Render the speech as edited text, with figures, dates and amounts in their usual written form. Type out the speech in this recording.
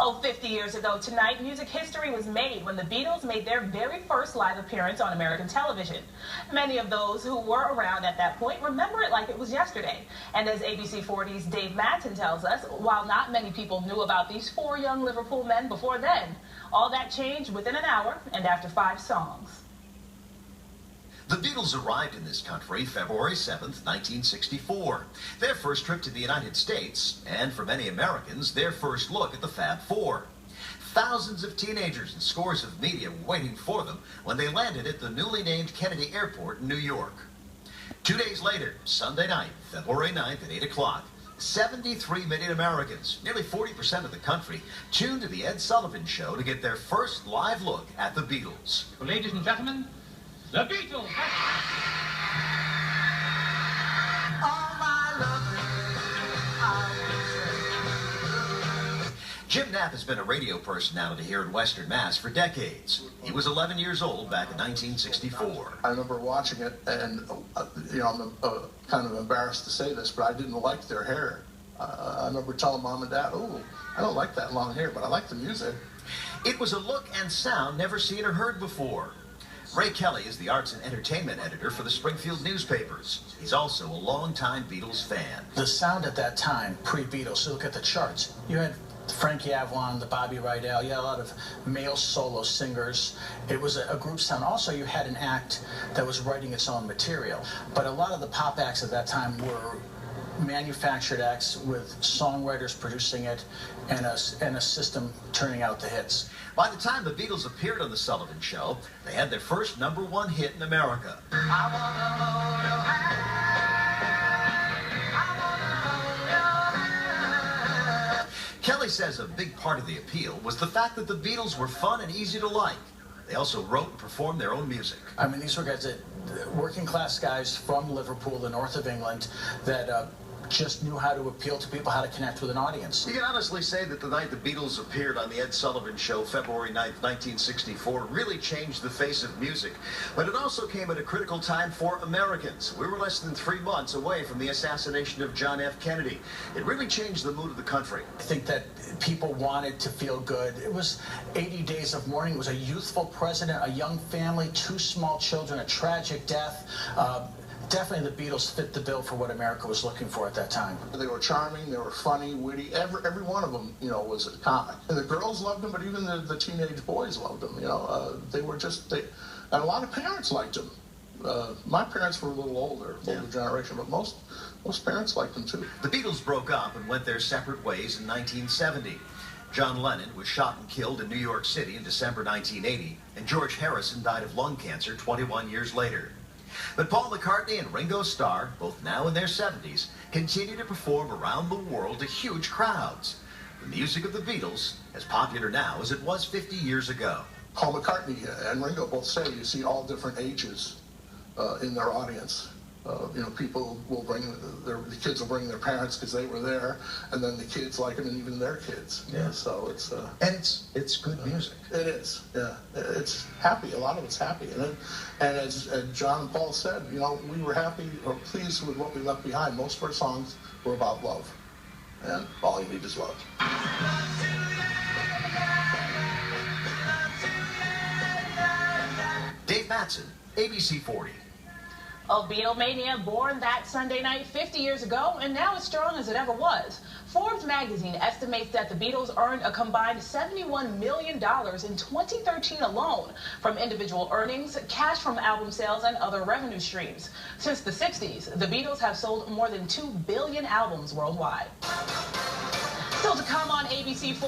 Oh, 50 years ago tonight, music history was made when the Beatles made their very first live appearance on American television. Many of those who were around at that point remember it like it was yesterday. And as ABC 40's Dave Madsen tells us, while not many people knew about these four young Liverpool men before then, all that changed within an hour and after 5 songs. The Beatles arrived in this country February 7th, 1964. Their first trip to the United States, and for many Americans, their first look at the Fab Four. Thousands of teenagers and scores of media were waiting for them when they landed at the newly named Kennedy Airport in New York. 2 days later, Sunday night, February 9th at 8 o'clock, 73 million Americans, nearly 40% of the country, tuned to the Ed Sullivan Show to get their first live look at the Beatles. Well, ladies and gentlemen, the Beatles. Jim Knapp has been a radio personality here in Western Mass for decades. He was 11 years old back in 1964. I remember watching it, and I'm kind of embarrassed to say this, but I didn't like their hair. I remember telling Mom and Dad, "Oh, I don't like that long hair, but I like the music." It was a look and sound never seen or heard before. Ray Kelly is the arts and entertainment editor for the Springfield newspapers. He's also a longtime Beatles fan. The sound at that time, pre-Beatles, so look at the charts. You had Frankie Avalon, the Bobby Rydell, you had a lot of male solo singers. It was a group sound. Also, you had an act that was writing its own material. But a lot of the pop acts at that time were manufactured acts with songwriters producing it and a system turning out the hits. By the time the Beatles appeared on The Sullivan Show, they had their first #1 hit in America. Kelly says a big part of the appeal was the fact that the Beatles were fun and easy to like. They also wrote and performed their own music. I mean, these were guys working class guys from Liverpool, the north of England, that just knew how to appeal to people, how to connect with an audience. You can honestly say that the night the Beatles appeared on the Ed Sullivan Show, February 9th, 1964, really changed the face of music. But it also came at a critical time for Americans. We were less than 3 months away from the assassination of John F. Kennedy. It really changed the mood of the country. I think that people wanted to feel good. It was 80 days of mourning. It was a youthful president, a young family, 2 small children, a tragic death. Definitely the Beatles fit the bill for what America was looking for at that time. They were charming, they were funny, witty. Every one of them, was a comic. And the girls loved them, but even the teenage boys loved them. They were and a lot of parents liked them. My parents were a little older generation, but most parents liked them too. The Beatles broke up and went their separate ways in 1970. John Lennon was shot and killed in New York City in December 1980, and George Harrison died of lung cancer 21 years later. But Paul McCartney and Ringo Starr, both now in their 70s, continue to perform around the world to huge crowds. The music of the Beatles, as popular now as it was 50 years ago. Paul McCartney and Ringo both say you see all different ages in their audience. People will the kids will bring their parents because they were there, and then the kids like them, and even their kids. Yeah. So it's it's good music. It is. Yeah. It's happy. A lot of it's happy, and as John and Paul said, we were happy or pleased with what we left behind. Most of our songs were about love, and all you need is love. Dave Madsen, ABC 40. Oh, Beatlemania, born that Sunday night 50 years ago, and now as strong as it ever was. Forbes magazine estimates that the Beatles earned a combined $71 million in 2013 alone from individual earnings, cash from album sales, and other revenue streams. Since the 60s, the Beatles have sold more than 2 billion albums worldwide. Still to come on ABC 40.